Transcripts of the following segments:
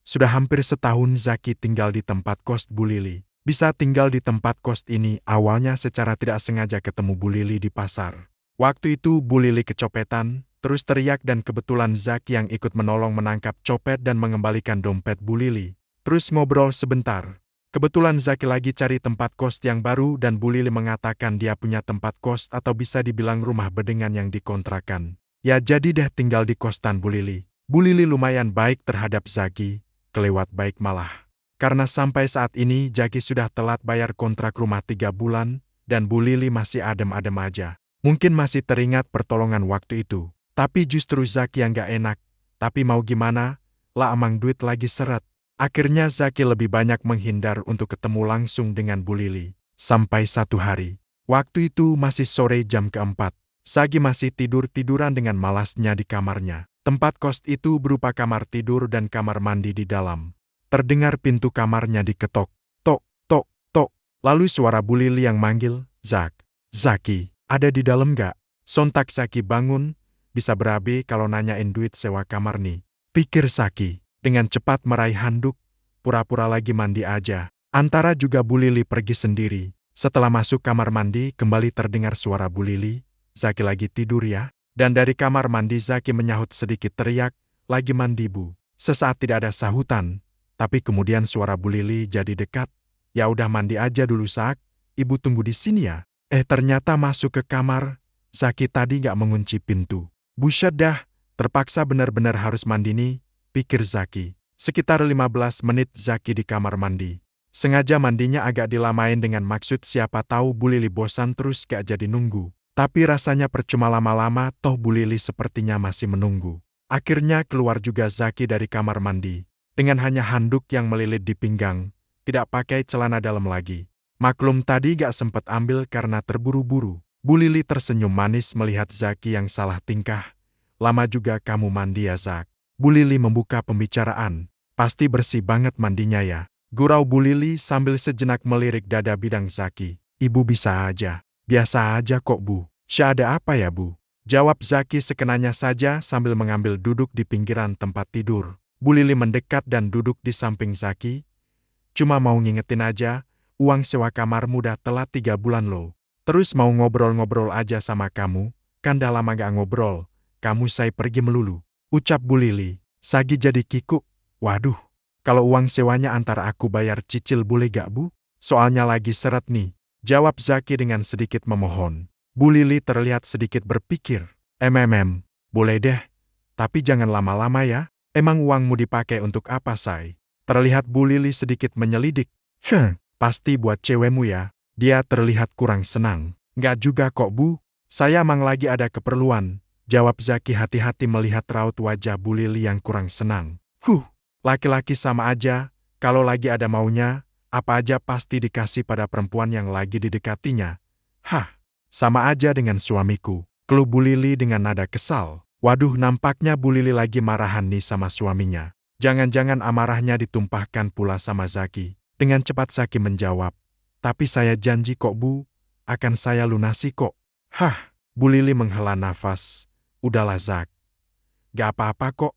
Sudah hampir setahun Zaki tinggal di tempat kos Bu Lili. Bisa tinggal di tempat kos ini awalnya secara tidak sengaja ketemu Bu Lili di pasar. Waktu itu Bu Lili kecopetan, terus teriak dan kebetulan Zaki yang ikut menolong menangkap copet dan mengembalikan dompet Bu Lili. Terus ngobrol sebentar. Kebetulan Zaki lagi cari tempat kos yang baru dan Bu Lili mengatakan dia punya tempat kos atau bisa dibilang rumah bedengan yang dikontrakan. Ya jadi deh tinggal di kostan Bu Lili. Bu Lili lumayan baik terhadap Zaki, kelewat baik malah. Karena sampai saat ini Zaki sudah telat bayar kontrak rumah 3 bulan, dan Bu Lili masih adem-adem aja. Mungkin masih teringat pertolongan waktu itu. Tapi justru Zaki yang gak enak. Tapi mau gimana, lah emang duit lagi seret. Akhirnya Zaki lebih banyak menghindar untuk ketemu langsung dengan Bu Lili. Sampai satu hari. Waktu itu masih sore jam keempat. Zaki masih tidur-tiduran dengan malasnya di kamarnya. Tempat kos itu berupa kamar tidur dan kamar mandi di dalam. Terdengar pintu kamarnya diketok. Tok, tok, tok. Lalu suara Bu Lili yang manggil, Zaki, ada di dalam gak? Sontak Zaki bangun, bisa berabe kalau nanyain duit sewa kamar nih. Pikir Zaki. Dengan cepat meraih handuk, pura-pura lagi mandi aja. Antara juga Bu Lili pergi sendiri. Setelah masuk kamar mandi, kembali terdengar suara Bu Lili, Zaki lagi tidur ya? Dan dari kamar mandi Zaki menyahut sedikit teriak, lagi mandi Bu. Sesaat tidak ada sahutan, tapi kemudian suara Bu Lili jadi dekat. Ya udah mandi aja dulu Zak, Ibu tunggu di sini ya. Ternyata masuk ke kamar, Zaki tadi gak mengunci pintu. Buset dah, terpaksa benar-benar harus mandi nih. Pikir Zaki. Sekitar 15 menit Zaki di kamar mandi. Sengaja mandinya agak dilamain dengan maksud siapa tahu Bu Lili bosan terus gak jadi nunggu. Tapi rasanya percuma lama-lama toh Bu Lili sepertinya masih menunggu. Akhirnya keluar juga Zaki dari kamar mandi. Dengan hanya handuk yang melilit di pinggang. Tidak pakai celana dalam lagi. Maklum tadi gak sempet ambil karena terburu-buru. Bu Lili tersenyum manis melihat Zaki yang salah tingkah. Lama juga kamu mandi ya Zak. Bu Lili membuka pembicaraan. Pasti bersih banget mandinya ya. Gurau Bu Lili sambil sejenak melirik dada bidang Zaki. Ibu bisa aja. Biasa aja kok Bu. Ada apa ya Bu? Jawab Zaki sekenanya saja sambil mengambil duduk di pinggiran tempat tidur. Bu Lili mendekat dan duduk di samping Zaki. Cuma mau ngingetin aja, uang sewa kamarmu udah telat 3 bulan loh. Terus mau ngobrol-ngobrol aja sama kamu, kan dah lama gak ngobrol. Kamu saya pergi melulu. Ucap Bu Lili. Zaki jadi kikuk. Waduh, kalau uang sewanya antar aku bayar cicil boleh gak Bu? Soalnya lagi seret nih. Jawab Zaki dengan sedikit memohon. Bu Lili terlihat sedikit berpikir. Boleh deh. Tapi jangan lama-lama ya. Emang uangmu dipakai untuk apa say? Terlihat Bu Lili sedikit menyelidik. Pasti buat cewekmu ya. Dia terlihat kurang senang. Nggak juga kok Bu. Saya emang lagi ada keperluan. Jawab Zaki hati-hati melihat raut wajah Bu Lili yang kurang senang. Laki-laki sama aja, kalau lagi ada maunya, apa aja pasti dikasih pada perempuan yang lagi didekatinya. Sama aja dengan suamiku, keluh Bu Lili dengan nada kesal. Waduh nampaknya Bu Lili lagi marahan nih sama suaminya. Jangan-jangan amarahnya ditumpahkan pula sama Zaki. Dengan cepat Zaki menjawab, tapi saya janji kok Bu, akan saya lunasi kok. Bu Lili menghela nafas. Udahlah Zak. Gak apa-apa kok.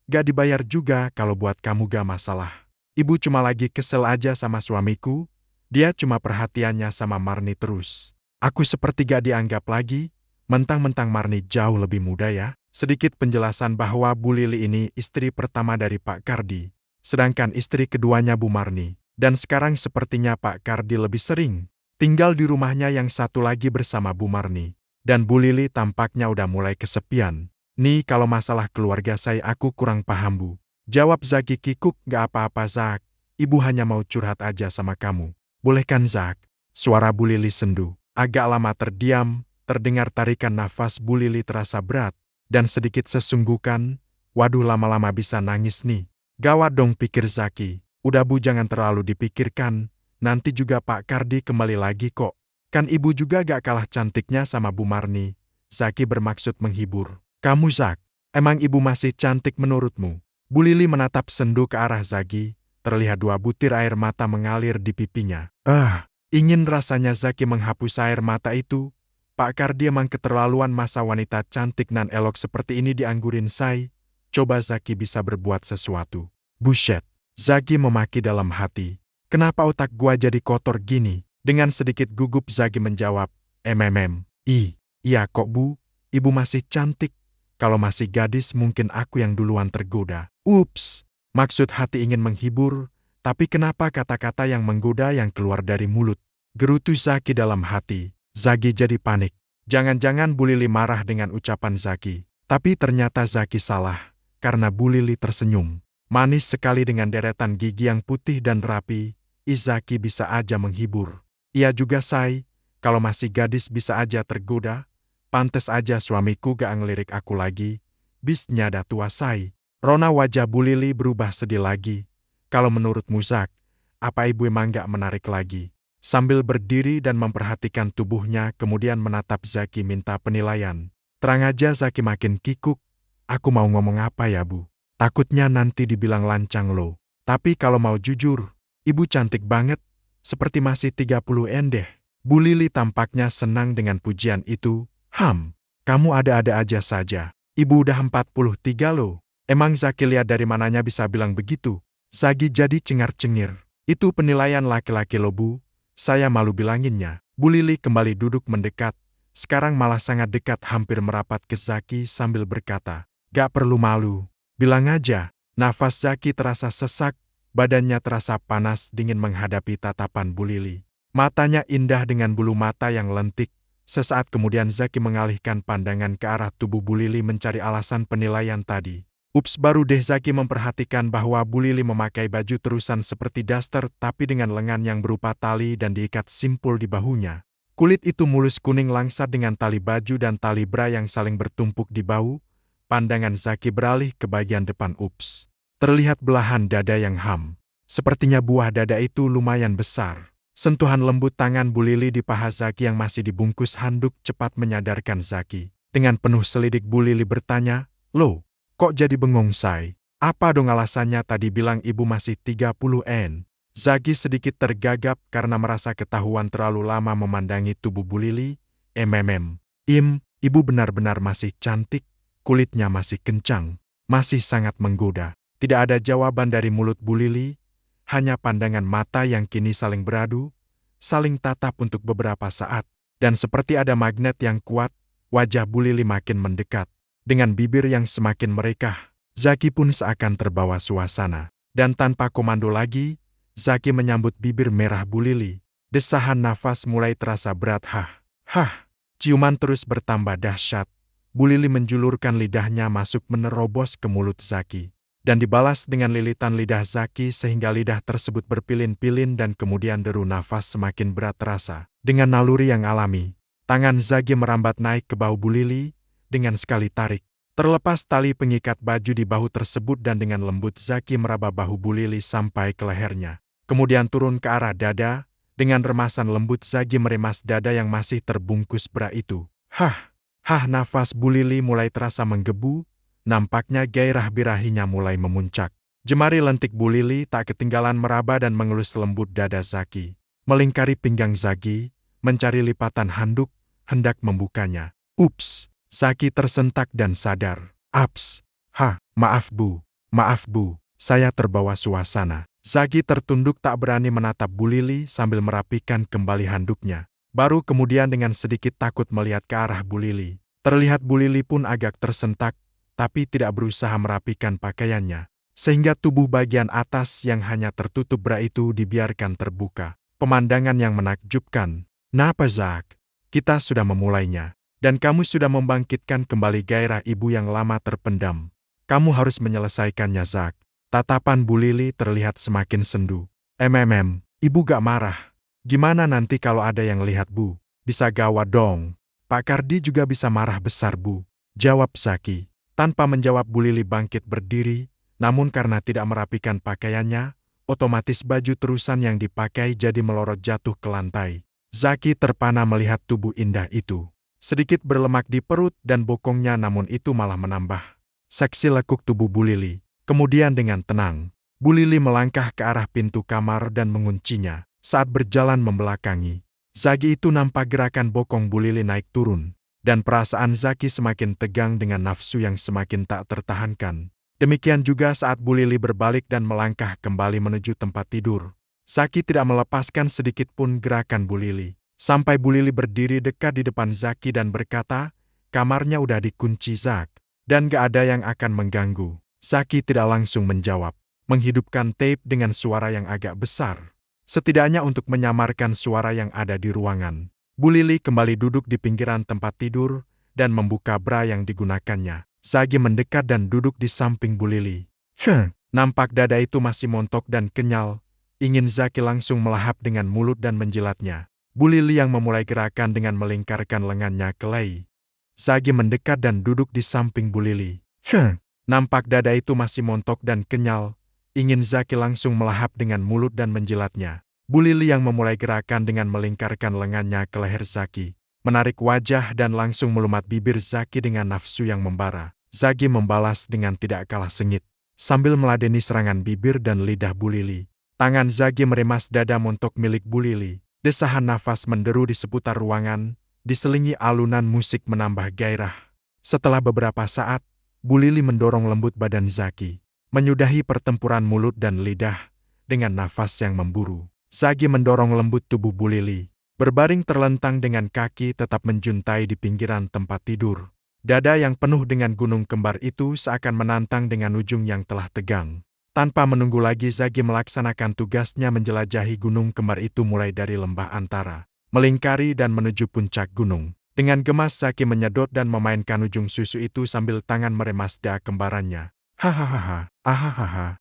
Gak dibayar juga kalau buat kamu gak masalah. Ibu cuma lagi kesel aja sama suamiku. Dia cuma perhatiannya sama Marni terus. Aku seperti gak dianggap lagi. Mentang-mentang Marni jauh lebih muda ya. Sedikit penjelasan bahwa Bu Lili ini istri pertama dari Pak Kardi. Sedangkan istri keduanya Bu Marni. Dan sekarang sepertinya Pak Kardi lebih sering tinggal di rumahnya yang satu lagi bersama Bu Marni. Dan Bu Lili tampaknya udah mulai kesepian. Nih kalau masalah keluarga saya aku kurang paham Bu. Jawab Zaki kikuk, gak apa-apa Zak. Ibu hanya mau curhat aja sama kamu. Boleh kan Zak? Suara Bu Lili sendu. Agak lama terdiam, terdengar tarikan nafas Bu Lili terasa berat. Dan sedikit sesunggukan, waduh lama-lama bisa nangis nih. Gawat dong pikir Zaki. Udah Bu jangan terlalu dipikirkan, nanti juga Pak Kardi kembali lagi kok. Kan ibu juga gak kalah cantiknya sama Bu Marni. Zaki bermaksud menghibur. Kamu Zak, emang ibu masih cantik menurutmu? Bu Lili menatap sendu ke arah Zaki, terlihat 2 butir air mata mengalir di pipinya. Ingin rasanya Zaki menghapus air mata itu. Pak Kardi emang keterlaluan masa wanita cantik nan elok seperti ini dianggurin say. Coba Zaki bisa berbuat sesuatu. Buset, Zaki memaki dalam hati. Kenapa otak gua jadi kotor gini? Dengan sedikit gugup Zaki menjawab, iya kok bu, ibu masih cantik. Kalau masih gadis mungkin aku yang duluan tergoda. Ups, maksud hati ingin menghibur, tapi kenapa kata-kata yang menggoda yang keluar dari mulut? Gerutu Zaki dalam hati. Zaki jadi panik. Jangan-jangan Bu Lili marah dengan ucapan Zaki. Tapi ternyata Zaki salah, karena Bu Lili tersenyum. Manis sekali dengan deretan gigi yang putih dan rapi, Zaki bisa aja menghibur. Ia juga say, kalau masih gadis bisa aja tergoda. Pantes aja suamiku gak ngelirik aku lagi. Bisnya dah tua say. Rona wajah Bu Lili berubah sedih lagi. Kalau menurutmu Zak, apa ibu emang gak menarik lagi? Sambil berdiri dan memperhatikan tubuhnya kemudian menatap Zaki minta penilaian. Terang aja Zaki makin kikuk. Aku mau ngomong apa ya bu? Takutnya nanti dibilang lancang lo. Tapi kalau mau jujur, ibu cantik banget. Seperti masih 30 endeh. Bu Lili tampaknya senang dengan pujian itu. Kamu ada-ada aja saja. Ibu udah 43 loh. Emang Zaki lihat dari mananya bisa bilang begitu? Zaki jadi cengar-cengir. Itu penilaian laki-laki lo bu. Saya malu bilanginnya. Bu Lili kembali duduk mendekat. Sekarang malah sangat dekat hampir merapat ke Zaki sambil berkata, gak perlu malu. Bilang aja. Nafas Zaki terasa sesak. Badannya terasa panas dingin menghadapi tatapan Bu Lili. Matanya indah dengan bulu mata yang lentik. Sesaat kemudian Zaki mengalihkan pandangan ke arah tubuh Bu Lili mencari alasan penilaian tadi. Ups, baru deh Zaki memperhatikan bahwa Bu Lili memakai baju terusan seperti daster tapi dengan lengan yang berupa tali dan diikat simpul di bahunya. Kulit itu mulus kuning langsat dengan tali baju dan tali bra yang saling bertumpuk di bahu. Pandangan Zaki beralih ke bagian depan. Ups. Terlihat belahan dada yang sepertinya buah dada itu lumayan besar. Sentuhan lembut tangan Bu Lili di paha Zaki yang masih dibungkus handuk cepat menyadarkan Zaki. Dengan penuh selidik Bu Lili bertanya, "Loh, kok jadi bengong say? Apa dong alasannya tadi bilang ibu masih 30 n?" Zaki sedikit tergagap karena merasa ketahuan terlalu lama memandangi tubuh Bu Lili. Ibu benar-benar masih cantik, kulitnya masih kencang, masih sangat menggoda. Tidak ada jawaban dari mulut Bu Lili. Hanya pandangan mata yang kini saling beradu, saling tatap untuk beberapa saat, dan seperti ada magnet yang kuat, wajah Bu Lili makin mendekat. Dengan bibir yang semakin merekah, Zaki pun seakan terbawa suasana. Dan tanpa komando lagi, Zaki menyambut bibir merah Bu Lili. Desahan nafas mulai terasa berat. Ciuman terus bertambah dahsyat. Bu Lili menjulurkan lidahnya masuk menerobos ke mulut Zaki. Dan dibalas dengan lilitan lidah Zaki sehingga lidah tersebut berpilin-pilin dan kemudian deru nafas semakin berat terasa. Dengan naluri yang alami, tangan Zaki merambat naik ke bahu Bu Lili, dengan sekali tarik. Terlepas tali pengikat baju di bahu tersebut dan dengan lembut Zaki meraba bahu Bu Lili sampai ke lehernya. Kemudian turun ke arah dada, dengan remasan lembut Zaki meremas dada yang masih terbungkus bra itu. Nafas Bu Lili mulai terasa menggebu. Nampaknya gairah birahinya mulai memuncak. Jemari lentik Bu Lili tak ketinggalan meraba dan mengelus lembut dada Zaki. Melingkari pinggang Zaki, mencari lipatan handuk, hendak membukanya. Ups, Zaki tersentak dan sadar. Maaf bu, saya terbawa suasana. Zaki tertunduk tak berani menatap Bu Lili sambil merapikan kembali handuknya. Baru kemudian dengan sedikit takut melihat ke arah Bu Lili. Terlihat Bu Lili pun agak tersentak, tapi tidak berusaha merapikan pakaiannya, sehingga tubuh bagian atas yang hanya tertutup bra itu dibiarkan terbuka. Pemandangan yang menakjubkan. Napa Zak? Kita sudah memulainya, dan kamu sudah membangkitkan kembali gairah ibu yang lama terpendam. Kamu harus menyelesaikannya Zak. Tatapan Bu Lili terlihat semakin sendu. Ibu gak marah. Gimana nanti kalau ada yang lihat bu? Bisa gawat dong. Pak Kardi juga bisa marah besar bu. Jawab Zaki. Tanpa menjawab Bu Lili bangkit berdiri, namun karena tidak merapikan pakaiannya, otomatis baju terusan yang dipakai jadi melorot jatuh ke lantai. Zaki terpana melihat tubuh indah itu. Sedikit berlemak di perut dan bokongnya namun itu malah menambah seksi lekuk tubuh Bu Lili. Kemudian dengan tenang, Bu Lili melangkah ke arah pintu kamar dan menguncinya. Saat berjalan membelakangi, Zaki itu nampak gerakan bokong Bu Lili naik turun. Dan perasaan Zaki semakin tegang dengan nafsu yang semakin tak tertahankan. Demikian juga saat Bu Lili berbalik dan melangkah kembali menuju tempat tidur. Zaki tidak melepaskan sedikit pun gerakan Bu Lili. Sampai Bu Lili berdiri dekat di depan Zaki dan berkata, "Kamarnya udah dikunci, Zak, dan gak ada yang akan mengganggu." Zaki tidak langsung menjawab, menghidupkan tape dengan suara yang agak besar. Setidaknya untuk menyamarkan suara yang ada di ruangan. Bu Lili kembali duduk di pinggiran tempat tidur dan membuka bra yang digunakannya. Zaki mendekat dan duduk di samping Bu Lili. Nampak dada itu masih montok dan kenyal. Ingin Zaki langsung melahap dengan mulut dan menjilatnya. Bu Lili yang memulai gerakan dengan melingkarkan lengannya ke Lei. Zaki mendekat dan duduk di samping Bu Lili. Nampak dada itu masih montok dan kenyal. Ingin Zaki langsung melahap dengan mulut dan menjilatnya. Bu Lili yang memulai gerakan dengan melingkarkan lengannya ke leher Zaki. Menarik wajah dan langsung melumat bibir Zaki dengan nafsu yang membara. Zaki membalas dengan tidak kalah sengit. Sambil meladeni serangan bibir dan lidah Bu Lili. Tangan Zaki meremas dada montok milik Bu Lili. Desahan nafas menderu di seputar ruangan, diselingi alunan musik menambah gairah. Setelah beberapa saat, Bu Lili mendorong lembut badan Zaki. Menyudahi pertempuran mulut dan lidah, dengan nafas yang memburu. Zaki mendorong lembut tubuh Bu Lili. Berbaring terlentang dengan kaki tetap menjuntai di pinggiran tempat tidur. Dada yang penuh dengan gunung kembar itu seakan menantang dengan ujung yang telah tegang. Tanpa menunggu lagi Zaki melaksanakan tugasnya menjelajahi gunung kembar itu mulai dari lembah antara, melingkari dan menuju puncak gunung. Dengan gemas Zaki menyedot dan memainkan ujung susu itu sambil tangan meremas dada kembarannya. Hahaha, ahahaha,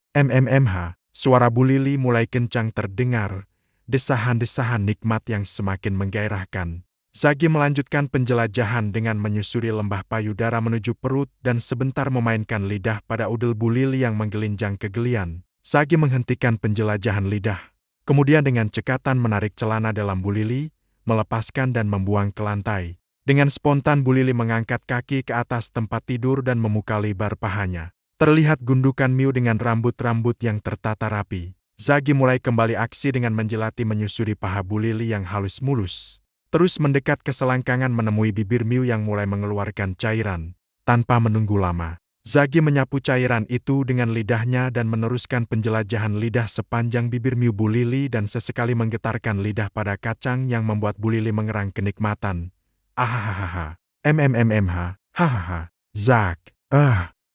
suara Bu Lili mulai kencang terdengar, desahan-desahan nikmat yang semakin menggairahkan. Zaki melanjutkan penjelajahan dengan menyusuri lembah payudara menuju perut dan sebentar memainkan lidah pada udel Bu Lili yang menggelinjang kegelian. Zaki menghentikan penjelajahan lidah. Kemudian dengan cekatan menarik celana dalam Bu Lili, melepaskan dan membuang ke lantai. Dengan spontan Bu Lili mengangkat kaki ke atas tempat tidur dan membuka lebar pahanya. Terlihat gundukan Miu dengan rambut-rambut yang tertata rapi. Zaki mulai kembali aksi dengan menjelati menyusuri paha Bu Lili yang halus mulus. Terus mendekat ke selangkangan menemui bibir Miu yang mulai mengeluarkan cairan. Tanpa menunggu lama, Zaki menyapu cairan itu dengan lidahnya dan meneruskan penjelajahan lidah sepanjang bibir Miu Bu Lili dan sesekali menggetarkan lidah pada kacang yang membuat Bu Lili mengerang kenikmatan. Ahahaha, hahaha, Zak,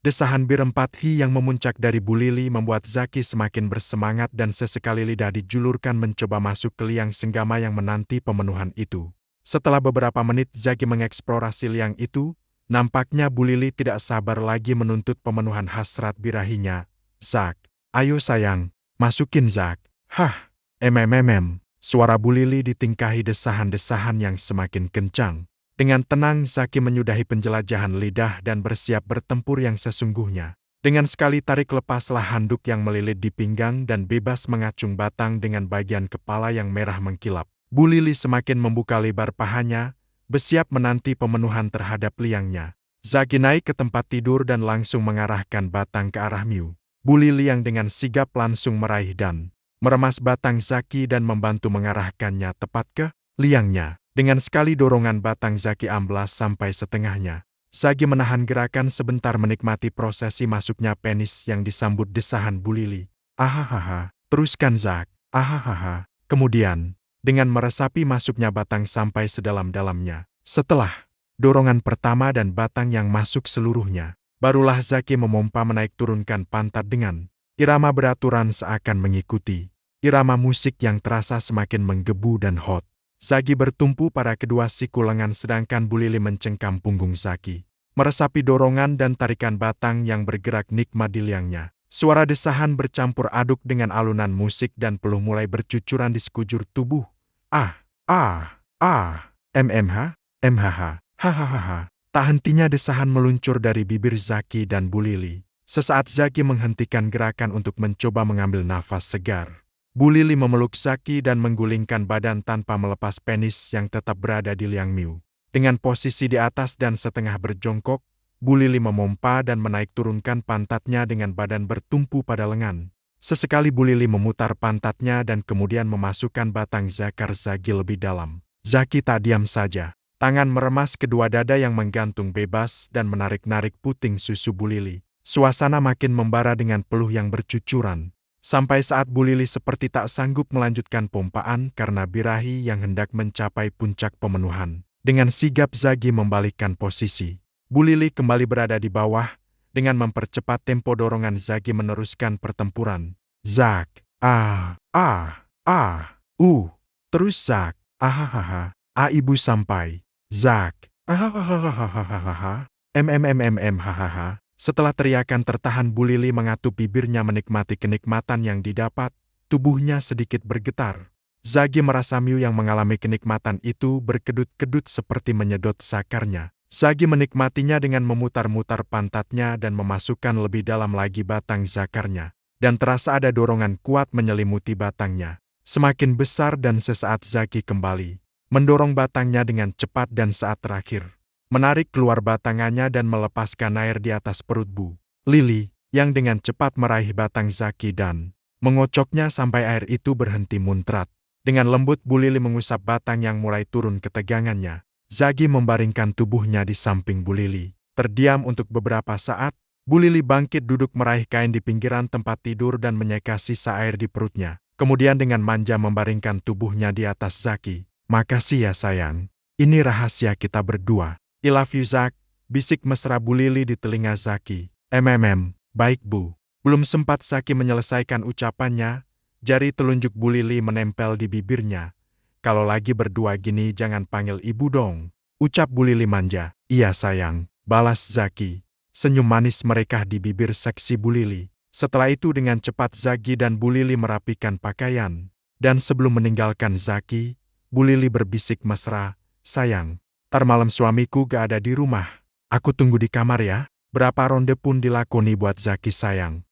Desahan bir 4 yang memuncak dari Bu Lili membuat Zaki semakin bersemangat dan sesekali lidah dijulurkan mencoba masuk ke liang senggama yang menanti pemenuhan itu. Setelah beberapa menit Zaki mengeksplorasi liang itu, nampaknya Bu Lili tidak sabar lagi menuntut pemenuhan hasrat birahinya. "Zak, ayo sayang, masukin Zak." Suara Bu Lili ditingkahi desahan-desahan yang semakin kencang. Dengan tenang Zaki menyudahi penjelajahan lidah dan bersiap bertempur yang sesungguhnya. Dengan sekali tarik lepaslah handuk yang melilit di pinggang dan bebas mengacung batang dengan bagian kepala yang merah mengkilap. Bu Lili semakin membuka lebar pahanya, bersiap menanti pemenuhan terhadap liangnya. Zaki naik ke tempat tidur dan langsung mengarahkan batang ke arah Miu. Bu Lili yang dengan sigap langsung meraih dan meremas batang Zaki dan membantu mengarahkannya tepat ke liangnya. Dengan sekali dorongan batang Zaki amblas sampai setengahnya. Zaki menahan gerakan sebentar menikmati prosesi masuknya penis yang disambut desahan Bu Lili. Ahahaha, teruskan Zak, ahahaha. Kemudian, dengan meresapi masuknya batang sampai sedalam-dalamnya. Setelah dorongan pertama dan batang yang masuk seluruhnya, barulah Zaki memompa menaik turunkan pantat dengan irama beraturan seakan mengikuti irama musik yang terasa semakin menggebu dan hot. Zaki bertumpu pada kedua siku lengan sedangkan Bu Lili mencengkam punggung Zaki. Meresapi dorongan dan tarikan batang yang bergerak nikmat di liangnya. Suara desahan bercampur aduk dengan alunan musik dan peluh mulai bercucuran di sekujur tubuh. Hahaha. Tak hentinya desahan meluncur dari bibir Zaki dan Bu Lili. Sesaat Zaki menghentikan gerakan untuk mencoba mengambil nafas segar. Bu Lili memeluk Zaki dan menggulingkan badan tanpa melepas penis yang tetap berada di liang Miu. Dengan posisi di atas dan setengah berjongkok, Bu Lili memompa dan menaik turunkan pantatnya dengan badan bertumpu pada lengan. Sesekali Bu Lili memutar pantatnya dan kemudian memasukkan batang zakar Zaki lebih dalam. Zaki tak diam saja. Tangan meremas kedua dada yang menggantung bebas dan menarik-narik puting susu Bu Lili. Suasana makin membara dengan peluh yang bercucuran. Sampai saat Bu Lili seperti tak sanggup melanjutkan pompaan karena birahi yang hendak mencapai puncak pemenuhan. Dengan sigap Zagi membalikkan posisi. Bu Lili kembali berada di bawah. Dengan mempercepat tempo dorongan Zagi meneruskan pertempuran. Zak, terus Zak, ahahaha, ibu sampai. Zak, ahahaha, hahaha. Setelah teriakan tertahan Bu Lili mengatup bibirnya menikmati kenikmatan yang didapat, tubuhnya sedikit bergetar. Zagi merasa Miu yang mengalami kenikmatan itu berkedut-kedut seperti menyedot sakarnya. Zagi menikmatinya dengan memutar-mutar pantatnya dan memasukkan lebih dalam lagi batang zakarnya. Dan terasa ada dorongan kuat menyelimuti batangnya. Semakin besar dan sesaat Zagi kembali, mendorong batangnya dengan cepat dan saat terakhir menarik keluar batangannya dan melepaskan air di atas perut Bu Lili, yang dengan cepat meraih batang Zagi dan mengocoknya sampai air itu berhenti muncrat. Dengan lembut Bu Lili mengusap batang yang mulai turun ketegangannya. Zagi membaringkan tubuhnya di samping Bu Lili. Terdiam untuk beberapa saat, Bu Lili bangkit duduk meraih kain di pinggiran tempat tidur dan menyeka sisa air di perutnya. Kemudian dengan manja membaringkan tubuhnya di atas Zagi. "Makasih ya sayang, ini rahasia kita berdua. I love you Zak," bisik mesra Bu Lili di telinga Zaki. Baik Bu." Belum sempat Zaki menyelesaikan ucapannya, jari telunjuk Bu Lili menempel di bibirnya. "Kalau lagi berdua gini jangan panggil ibu dong," ucap Bu Lili manja. "Iya sayang," balas Zaki. Senyum manis merekah di bibir seksi Bu Lili. Setelah itu dengan cepat Zaki dan Bu Lili merapikan pakaian. Dan sebelum meninggalkan Zaki, Bu Lili berbisik mesra, "Sayang, tar malam suamiku gak ada di rumah. Aku tunggu di kamar ya." Berapa ronde pun dilakoni buat Zaki sayang.